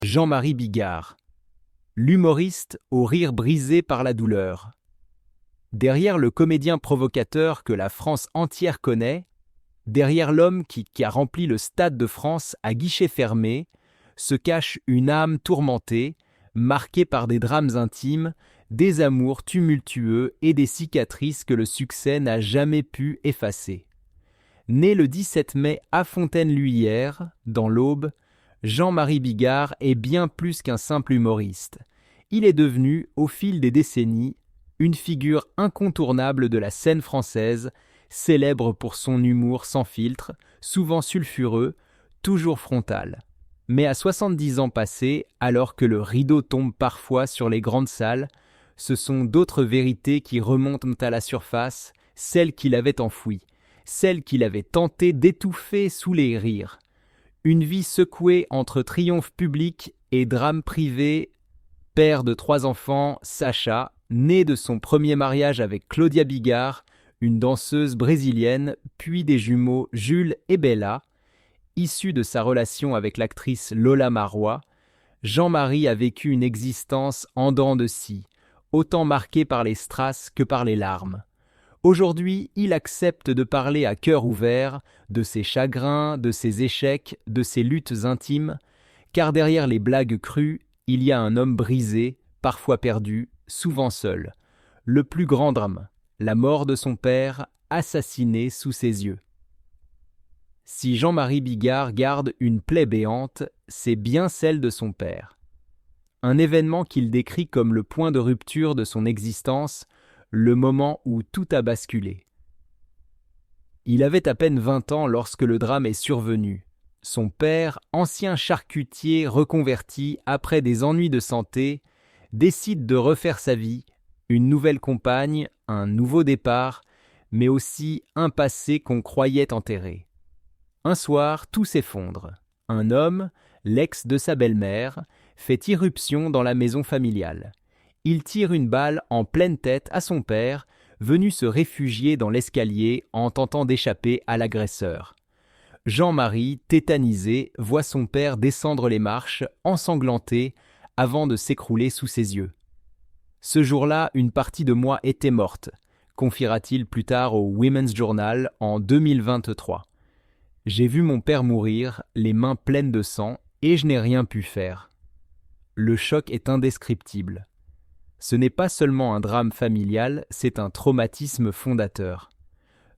Jean-Marie Bigard, l'humoriste au rire brisé par la douleur. Derrière le comédien provocateur que la France entière connaît, derrière l'homme qui a rempli le Stade de France à guichet fermé, se cache une âme tourmentée, marquée par des drames intimes, des amours tumultueux et des cicatrices que le succès n'a jamais pu effacer. Né le 17 mai à Fontaine-l'Huillère, dans l'Aube, Jean-Marie Bigard est bien plus qu'un simple humoriste. Il est devenu, au fil des décennies, une figure incontournable de la scène française, célèbre pour son humour sans filtre, souvent sulfureux, toujours frontal. Mais à 70 ans passés, alors que le rideau tombe parfois sur les grandes salles, ce sont d'autres vérités qui remontent à la surface, celles qu'il avait enfouies, celles qu'il avait tenté d'étouffer sous les rires. Une vie secouée entre triomphe public et drame privé. Père de 3 enfants, Sacha, né de son premier mariage avec Claudia Bigard, une danseuse brésilienne, puis des jumeaux Jules et Bella. Issu de sa relation avec l'actrice Lola Marois, Jean-Marie a vécu une existence en dents de scie, autant marquée par les strass que par les larmes. Aujourd'hui, il accepte de parler à cœur ouvert de ses chagrins, de ses échecs, de ses luttes intimes, car derrière les blagues crues, il y a un homme brisé, parfois perdu, souvent seul. Le plus grand drame, la mort de son père, assassiné sous ses yeux. Si Jean-Marie Bigard garde une plaie béante, c'est bien celle de son père. Un événement qu'il décrit comme le point de rupture de son existence, le moment où tout a basculé. Il avait à peine 20 ans lorsque le drame est survenu. Son père, ancien charcutier reconverti après des ennuis de santé, décide de refaire sa vie, une nouvelle compagne, un nouveau départ, mais aussi un passé qu'on croyait enterré. Un soir, tout s'effondre. Un homme, l'ex de sa belle-mère, fait irruption dans la maison familiale. Il tire une balle en pleine tête à son père, venu se réfugier dans l'escalier en tentant d'échapper à l'agresseur. Jean-Marie, tétanisé, voit son père descendre les marches, ensanglanté, avant de s'écrouler sous ses yeux. Ce jour-là, une partie de moi était morte, confiera-t-il plus tard au Women's Journal en 2023. J'ai vu mon père mourir, les mains pleines de sang, et je n'ai rien pu faire. Le choc est indescriptible. Ce n'est pas seulement un drame familial, c'est un traumatisme fondateur.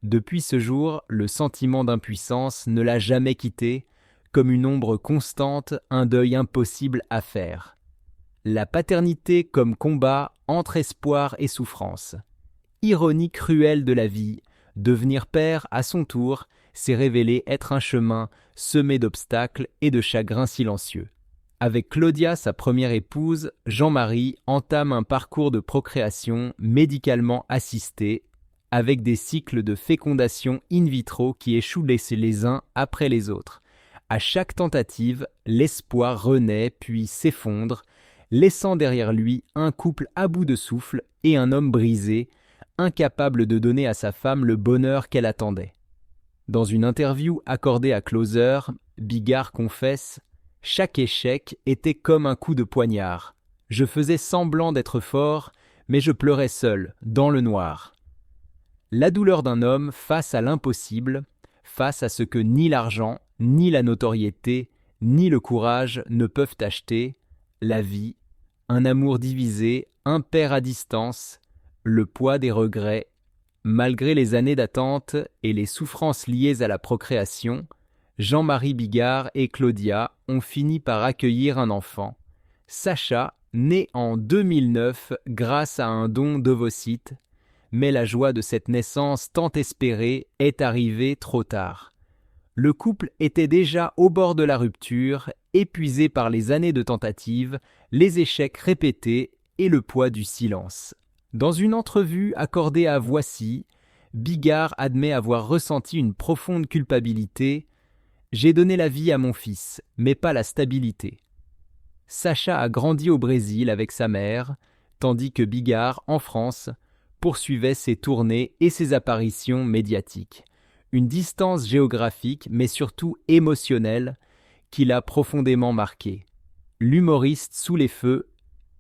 Depuis ce jour, le sentiment d'impuissance ne l'a jamais quitté, comme une ombre constante, un deuil impossible à faire. La paternité comme combat entre espoir et souffrance. Ironie cruelle de la vie, devenir père à son tour s'est révélé être un chemin semé d'obstacles et de chagrins silencieux. Avec Claudia, sa première épouse, Jean-Marie entame un parcours de procréation médicalement assisté, avec des cycles de fécondation in vitro qui échouent les uns après les autres. À chaque tentative, l'espoir renaît puis s'effondre, laissant derrière lui un couple à bout de souffle et un homme brisé, incapable de donner à sa femme le bonheur qu'elle attendait. Dans une interview accordée à Closer, Bigard confesse « Chaque échec était comme un coup de poignard. Je faisais semblant d'être fort, mais je pleurais seul, dans le noir. » La douleur d'un homme face à l'impossible, face à ce que ni l'argent, ni la notoriété, ni le courage ne peuvent acheter, la vie, un amour divisé, un père à distance, le poids des regrets. Malgré les années d'attente et les souffrances liées à la procréation, Jean-Marie Bigard et Claudia ont fini par accueillir un enfant, Sacha, né en 2009 grâce à un don d'ovocytes, mais la joie de cette naissance tant espérée est arrivée trop tard. Le couple était déjà au bord de la rupture, épuisé par les années de tentatives, les échecs répétés et le poids du silence. Dans une entrevue accordée à Voici, Bigard admet avoir ressenti une profonde culpabilité. « J'ai donné la vie à mon fils, mais pas la stabilité. » Sacha a grandi au Brésil avec sa mère, tandis que Bigard, en France, poursuivait ses tournées et ses apparitions médiatiques. Une distance géographique, mais surtout émotionnelle, qui l'a profondément marqué. L'humoriste sous les feux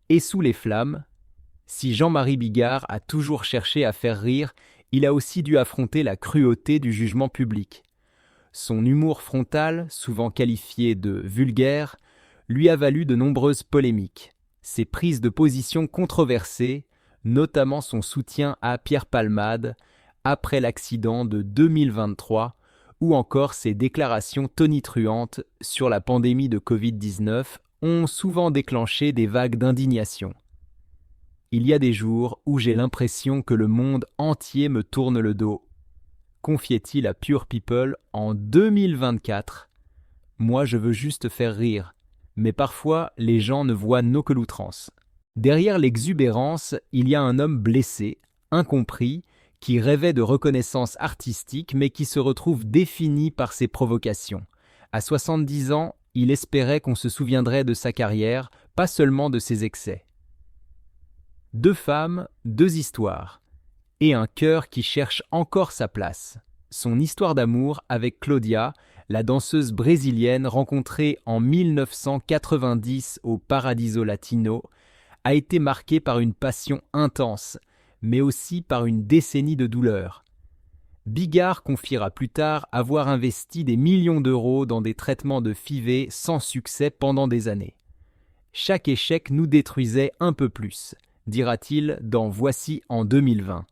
et sous les flammes. Si Jean-Marie Bigard a toujours cherché à faire rire, il a aussi dû affronter la cruauté du jugement public. Son humour frontal, souvent qualifié de vulgaire, lui a valu de nombreuses polémiques. Ses prises de position controversées, notamment son soutien à Pierre Palmade après l'accident de 2023, ou encore ses déclarations tonitruantes sur la pandémie de Covid-19, ont souvent déclenché des vagues d'indignation. Il y a des jours où j'ai l'impression que le monde entier me tourne le dos, confiait-il à Pure People en 2024. Moi, je veux juste faire rire, mais parfois, les gens ne voient nos que l'outrance. Derrière l'exubérance, il y a un homme blessé, incompris, qui rêvait de reconnaissance artistique, mais qui se retrouve défini par ses provocations. À 70 ans, il espérait qu'on se souviendrait de sa carrière, pas seulement de ses excès. 2 femmes, 2 histoires. Et un cœur qui cherche encore sa place. Son histoire d'amour avec Claudia, la danseuse brésilienne rencontrée en 1990 au Paradiso Latino, a été marquée par une passion intense, mais aussi par une décennie de douleur. Bigard confiera plus tard avoir investi des millions d'euros dans des traitements de FIV sans succès pendant des années. Chaque échec nous détruisait un peu plus, dira-t-il dans Voici en 2020.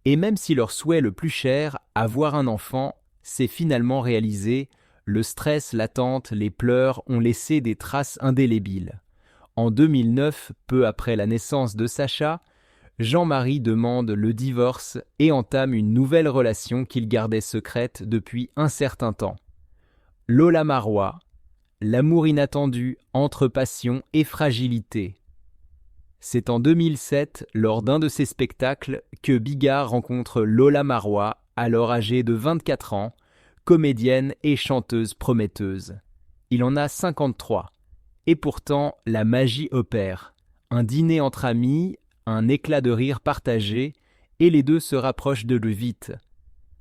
Et même si leur souhait le plus cher, avoir un enfant, s'est finalement réalisé, le stress, l'attente, les pleurs ont laissé des traces indélébiles. En 2009, peu après la naissance de Sacha, Jean-Marie demande le divorce et entame une nouvelle relation qu'il gardait secrète depuis un certain temps. Lola Marois, l'amour inattendu entre passion et fragilité. C'est en 2007, lors d'un de ses spectacles, que Bigard rencontre Lola Marois, alors âgée de 24 ans, comédienne et chanteuse prometteuse. Il en a 53. Et pourtant, la magie opère. Un dîner entre amis, un éclat de rire partagé, et les deux se rapprochent de lui vite.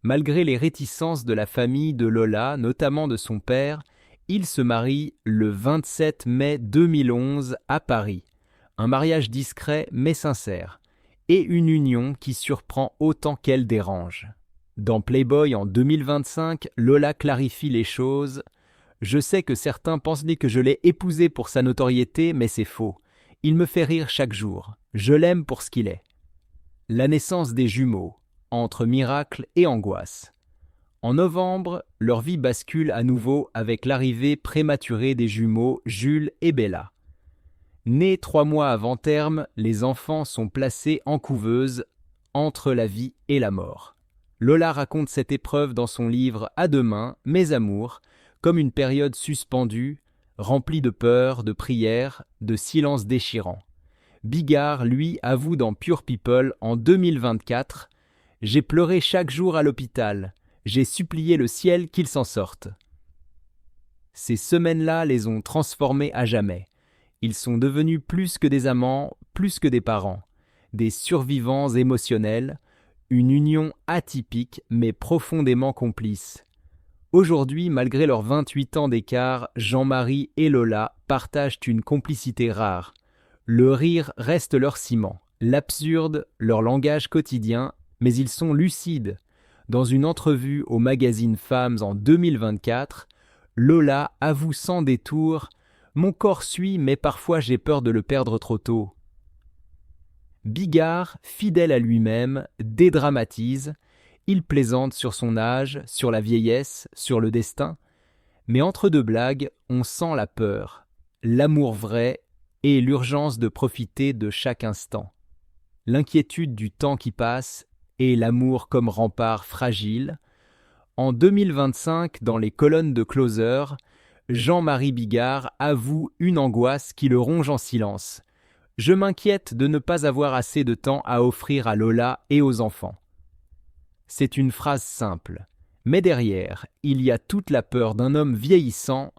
Malgré les réticences de la famille de Lola, notamment de son père, ils se marient le 27 mai 2011 à Paris. Un mariage discret mais sincère, et une union qui surprend autant qu'elle dérange. Dans Playboy en 2025, Lola clarifie les choses. « Je sais que certains pensaient que je l'ai épousé pour sa notoriété, mais c'est faux. Il me fait rire chaque jour. Je l'aime pour ce qu'il est. » La naissance des jumeaux, entre miracle et angoisse. En novembre, leur vie bascule à nouveau avec l'arrivée prématurée des jumeaux Jules et Bella. Nés 3 mois avant terme, les enfants sont placés en couveuse entre la vie et la mort. Lola raconte cette épreuve dans son livre À demain, mes amours, comme une période suspendue, remplie de peur, de prières, de silences déchirants. Bigard, lui, avoue dans Pure People en 2024 « J'ai pleuré chaque jour à l'hôpital, j'ai supplié le ciel qu'il s'en sorte. » Ces semaines-là les ont transformés à jamais. Ils sont devenus plus que des amants, plus que des parents, des survivants émotionnels, une union atypique mais profondément complice. Aujourd'hui, malgré leurs 28 ans d'écart, Jean-Marie et Lola partagent une complicité rare. Le rire reste leur ciment, l'absurde, leur langage quotidien, mais ils sont lucides. Dans une entrevue au magazine Femmes en 2024, Lola avoue sans détour « Mon corps suit, mais parfois j'ai peur de le perdre trop tôt. » Bigard, fidèle à lui-même, dédramatise. Il plaisante sur son âge, sur la vieillesse, sur le destin. Mais entre deux blagues, on sent la peur, l'amour vrai et l'urgence de profiter de chaque instant. L'inquiétude du temps qui passe et l'amour comme rempart fragile. En 2025, dans les colonnes de Closer, Jean-Marie Bigard avoue une angoisse qui le ronge en silence. « Je m'inquiète de ne pas avoir assez de temps à offrir à Lola et aux enfants. » C'est une phrase simple, mais derrière, il y a toute la peur d'un homme vieillissant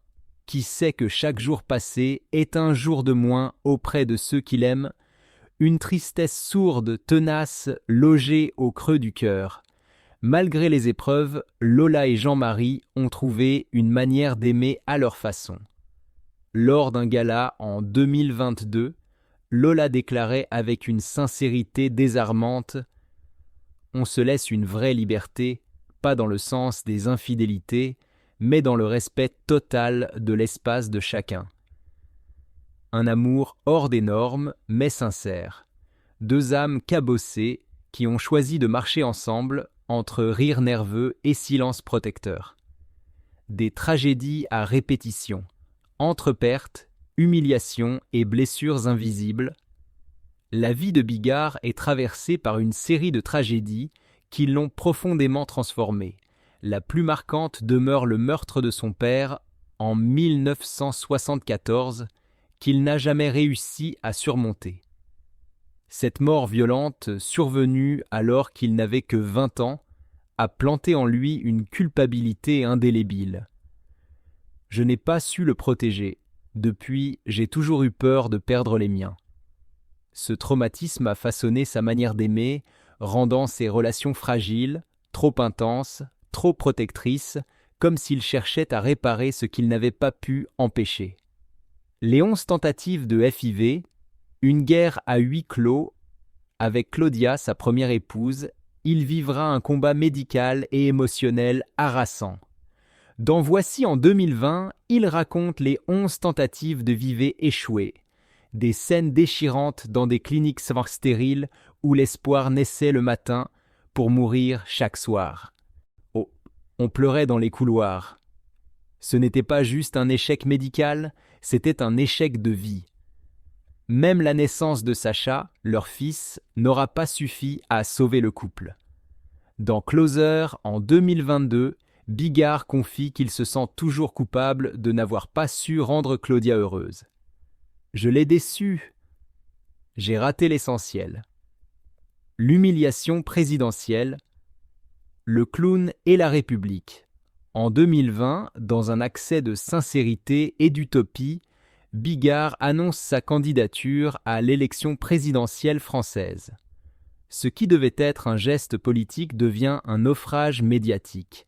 qui sait que chaque jour passé est un jour de moins auprès de ceux qu'il aime, une tristesse sourde, tenace, logée au creux du cœur. Malgré les épreuves, Lola et Jean-Marie ont trouvé une manière d'aimer à leur façon. Lors d'un gala en 2022, Lola déclarait avec une sincérité désarmante: On se laisse une vraie liberté, pas dans le sens des infidélités, mais dans le respect total de l'espace de chacun. Un amour hors des normes, mais sincère. Deux âmes cabossées qui ont choisi de marcher ensemble entre rire nerveux et silence protecteur. Des tragédies à répétition, entre pertes, humiliations et blessures invisibles. La vie de Bigard est traversée par une série de tragédies qui l'ont profondément transformé. La plus marquante demeure le meurtre de son père en 1974, qu'il n'a jamais réussi à surmonter. Cette mort violente, survenue alors qu'il n'avait que 20 ans, a planté en lui une culpabilité indélébile. Je n'ai pas su le protéger. Depuis, j'ai toujours eu peur de perdre les miens. Ce traumatisme a façonné sa manière d'aimer, rendant ses relations fragiles, trop intenses, trop protectrices, comme s'il cherchait à réparer ce qu'il n'avait pas pu empêcher. Les 11 tentatives de FIV, une guerre à huis clos, avec Claudia, sa première épouse, il vivra un combat médical et émotionnel harassant. Dans Voici en 2020, il raconte les 11 tentatives de VIV échouées. Des scènes déchirantes dans des cliniques stériles où l'espoir naissait le matin pour mourir chaque soir. Oh, on pleurait dans les couloirs. Ce n'était pas juste un échec médical, c'était un échec de vie. Même la naissance de Sacha, leur fils, n'aura pas suffi à sauver le couple. Dans Closer, en 2022, Bigard confie qu'il se sent toujours coupable de n'avoir pas su rendre Claudia heureuse. Je l'ai déçu. J'ai raté l'essentiel. L'humiliation présidentielle, le clown et la République. En 2020, dans un accès de sincérité et d'utopie, Bigard annonce sa candidature à l'élection présidentielle française. Ce qui devait être un geste politique devient un naufrage médiatique.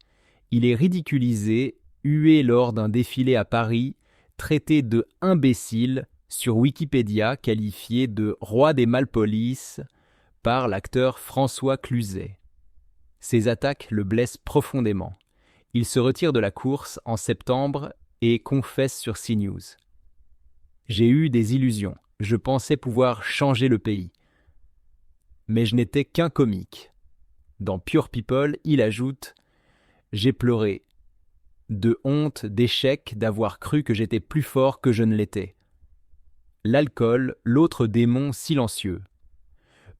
Il est ridiculisé, hué lors d'un défilé à Paris, traité de « imbécile » sur Wikipédia, qualifié de « roi des malpolices » par l'acteur François Cluzet. Ces attaques le blessent profondément. Il se retire de la course en septembre et confesse sur CNews. J'ai eu des illusions, je pensais pouvoir changer le pays. Mais je n'étais qu'un comique. Dans Pure People, il ajoute « J'ai pleuré. De honte, d'échec, d'avoir cru que j'étais plus fort que je ne l'étais. » L'alcool, l'autre démon silencieux.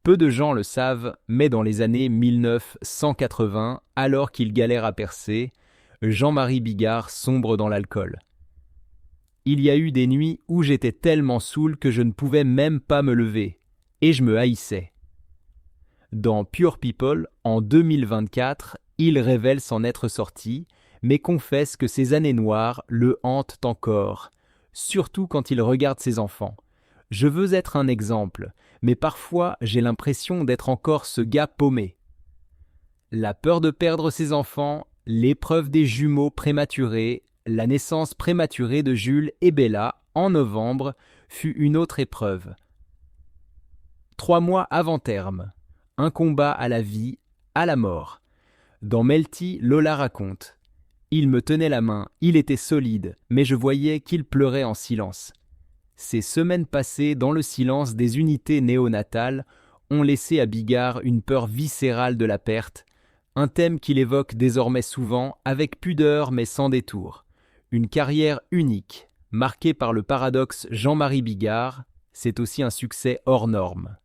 Peu de gens le savent, mais dans les années 1980, alors qu'il galère à percer, Jean-Marie Bigard sombre dans l'alcool. Il y a eu des nuits où j'étais tellement saoul que je ne pouvais même pas me lever, et je me haïssais. Dans Pure People, en 2024, il révèle s'en être sorti, mais confesse que ces années noires le hantent encore, surtout quand il regarde ses enfants. Je veux être un exemple, mais parfois j'ai l'impression d'être encore ce gars paumé. La peur de perdre ses enfants, l'épreuve des jumeaux prématurés, la naissance prématurée de Jules et Bella en novembre fut une autre épreuve. 3 mois avant terme, un combat à la vie, à la mort. Dans Melty, Lola raconte « Il me tenait la main, il était solide, mais je voyais qu'il pleurait en silence. Ces semaines passées dans le silence des unités néonatales ont laissé à Bigard une peur viscérale de la perte, un thème qu'il évoque désormais souvent avec pudeur mais sans détour. Une carrière unique, marquée par le paradoxe Jean-Marie Bigard, c'est aussi un succès hors norme.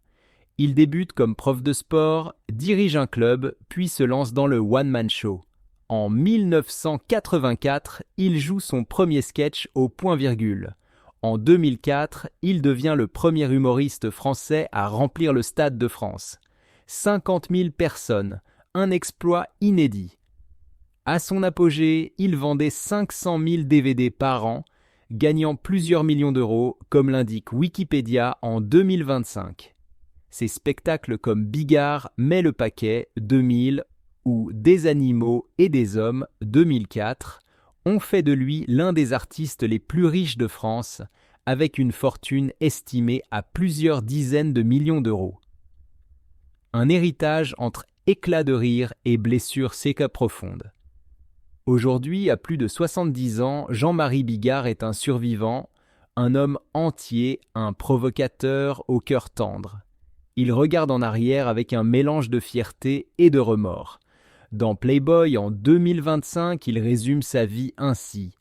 Il débute comme prof de sport, dirige un club, puis se lance dans le one-man show. En 1984, il joue son premier sketch au point-virgule. En 2004, il devient le premier humoriste français à remplir le Stade de France. 50 000 personnes, un exploit inédit. À son apogée, il vendait 500 000 DVD par an, gagnant plusieurs millions d'euros, comme l'indique Wikipédia en 2025. Ces spectacles comme Bigard met le paquet 2000 ou Des animaux et des hommes 2004 ont fait de lui l'un des artistes les plus riches de France, avec une fortune estimée à plusieurs dizaines de millions d'euros. Un héritage entre éclats de rire et blessures séca profondes. Aujourd'hui, à plus de 70 ans, Jean-Marie Bigard est un survivant, un homme entier, un provocateur au cœur tendre. Il regarde en arrière avec un mélange de fierté et de remords. Dans Playboy, en 2025, il résume sa vie ainsi.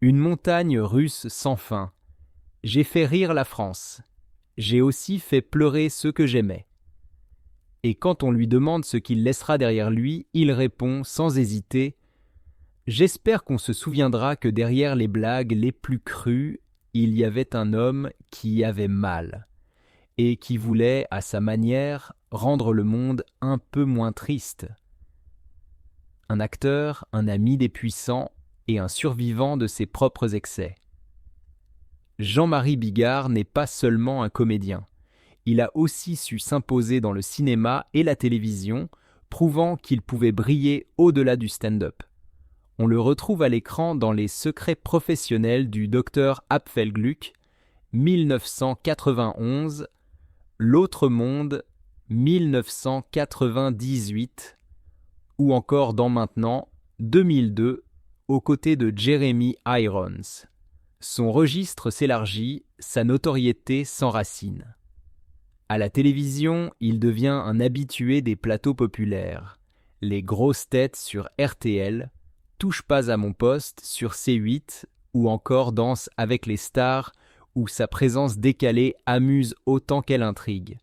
Une montagne russe sans fin. J'ai fait rire la France. J'ai aussi fait pleurer ceux que j'aimais. Et quand on lui demande ce qu'il laissera derrière lui, il répond sans hésiter « J'espère qu'on se souviendra que derrière les blagues les plus crues, il y avait un homme qui avait mal et qui voulait, à sa manière, rendre le monde un peu moins triste. » Un acteur, un ami des puissants et un survivant de ses propres excès. Jean-Marie Bigard n'est pas seulement un comédien. Il a aussi su s'imposer dans le cinéma et la télévision, prouvant qu'il pouvait briller au-delà du stand-up. On le retrouve à l'écran dans Les secrets professionnels du docteur Apfelglück, 1991, L'autre monde, 1998, ou encore dans Maintenant, 2002, aux côtés de Jeremy Irons. Son registre s'élargit, sa notoriété s'enracine. À la télévision, il devient un habitué des plateaux populaires. Les grosses têtes sur RTL, Touche pas à mon poste sur C8 ou encore Danse avec les stars où sa présence décalée amuse autant qu'elle intrigue.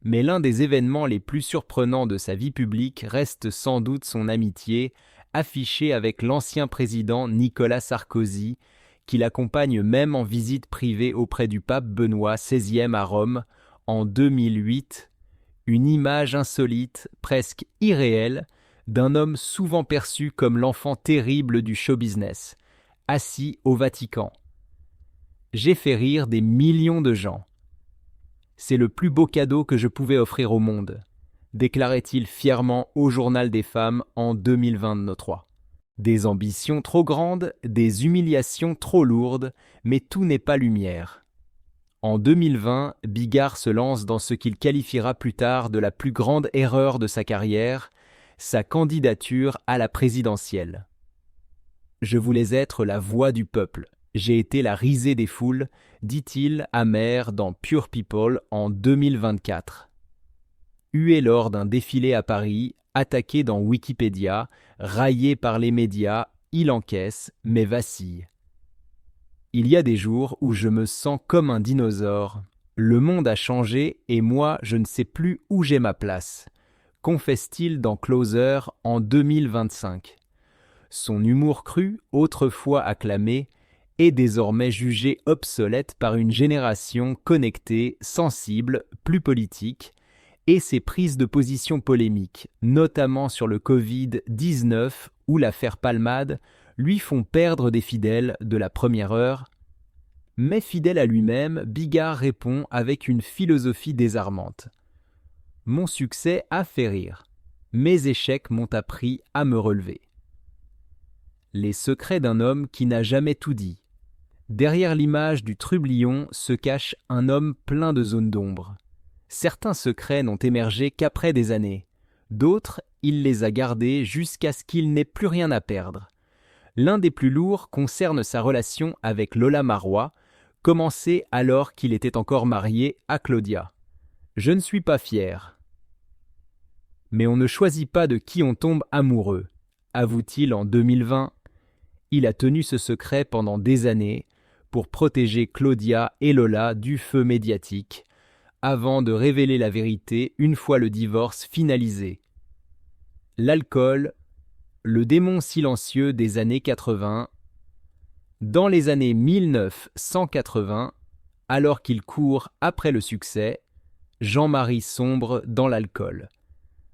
Mais l'un des événements les plus surprenants de sa vie publique reste sans doute son amitié, affichée avec l'ancien président Nicolas Sarkozy, qui l'accompagne même en visite privée auprès du pape Benoît XVI à Rome en 2008, une image insolite, presque irréelle, d'un homme souvent perçu comme l'enfant terrible du show-business, assis au Vatican. J'ai fait rire des millions de gens. C'est le plus beau cadeau que je pouvais offrir au monde, déclarait-il fièrement au Journal des femmes en 2023. Des ambitions trop grandes, des humiliations trop lourdes, mais tout n'est pas lumière. En 2020, Bigard se lance dans ce qu'il qualifiera plus tard de la plus grande erreur de sa carrière, sa candidature à la présidentielle. Je voulais être la voix du peuple. J'ai été la risée des foules, dit-il amer dans Pure People en 2024. Hué lors d'un défilé à Paris, attaqué dans Wikipédia, raillé par les médias, il encaisse, mais vacille. Il y a des jours où je me sens comme un dinosaure. Le monde a changé et moi, je ne sais plus où j'ai ma place, confesse-t-il dans Closer en 2025. Son humour cru, autrefois acclamé, est désormais jugé obsolète par une génération connectée, sensible, plus politique, et ses prises de position polémiques, notamment sur le Covid-19 ou l'affaire Palmade, lui font perdre des fidèles de la première heure. Mais fidèle à lui-même, Bigard répond avec une philosophie désarmante. Mon succès a fait rire. Mes échecs m'ont appris à me relever. Les secrets d'un homme qui n'a jamais tout dit. Derrière l'image du trublion se cache un homme plein de zones d'ombre. Certains secrets n'ont émergé qu'après des années. D'autres, il les a gardés jusqu'à ce qu'il n'ait plus rien à perdre. L'un des plus lourds concerne sa relation avec Lola Marois, commencée alors qu'il était encore marié à Claudia. Je ne suis pas fier. Mais on ne choisit pas de qui on tombe amoureux, avoue-t-il en 2020. Il a tenu ce secret pendant des années pour protéger Claudia et Lola du feu médiatique, avant de révéler la vérité une fois le divorce finalisé. L'alcool, le démon silencieux des années 80. Dans les années 1980, alors qu'il court après le succès, Jean-Marie sombre dans l'alcool.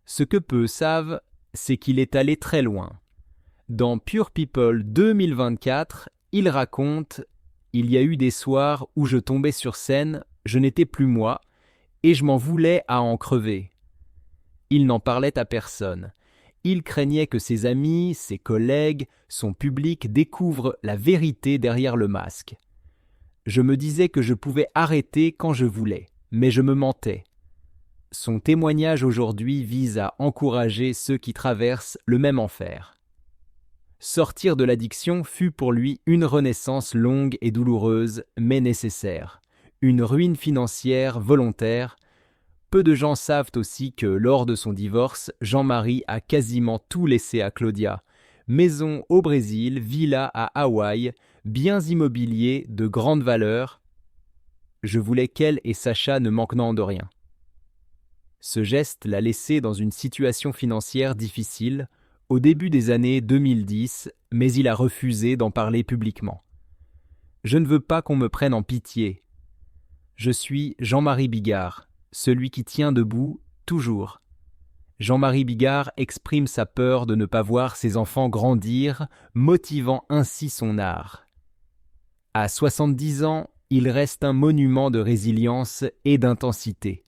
Ce que peu savent, c'est qu'il est allé très loin. Dans Pure People 2024, il raconte « Il y a eu des soirs où je tombais sur scène, je n'étais plus moi, et je m'en voulais à en crever. » Il n'en parlait à personne. Il craignait que ses amis, ses collègues, son public découvrent la vérité derrière le masque. Je me disais que je pouvais arrêter quand je voulais, mais je me mentais. Son témoignage aujourd'hui vise à encourager ceux qui traversent le même enfer. Sortir de l'addiction fut pour lui une renaissance longue et douloureuse, mais nécessaire. Une ruine financière volontaire. Peu de gens savent aussi que lors de son divorce, Jean-Marie a quasiment tout laissé à Claudia. Maison au Brésil, villa à Hawaï, biens immobiliers de grande valeur. Je voulais qu'elle et Sacha ne manquent de rien. Ce geste l'a laissé dans une situation financière difficile au début des années 2010, mais il a refusé d'en parler publiquement. Je ne veux pas qu'on me prenne en pitié. Je suis Jean-Marie Bigard, celui qui tient debout, toujours. Jean-Marie Bigard exprime sa peur de ne pas voir ses enfants grandir, motivant ainsi son art. À 70 ans, il reste un monument de résilience et d'intensité.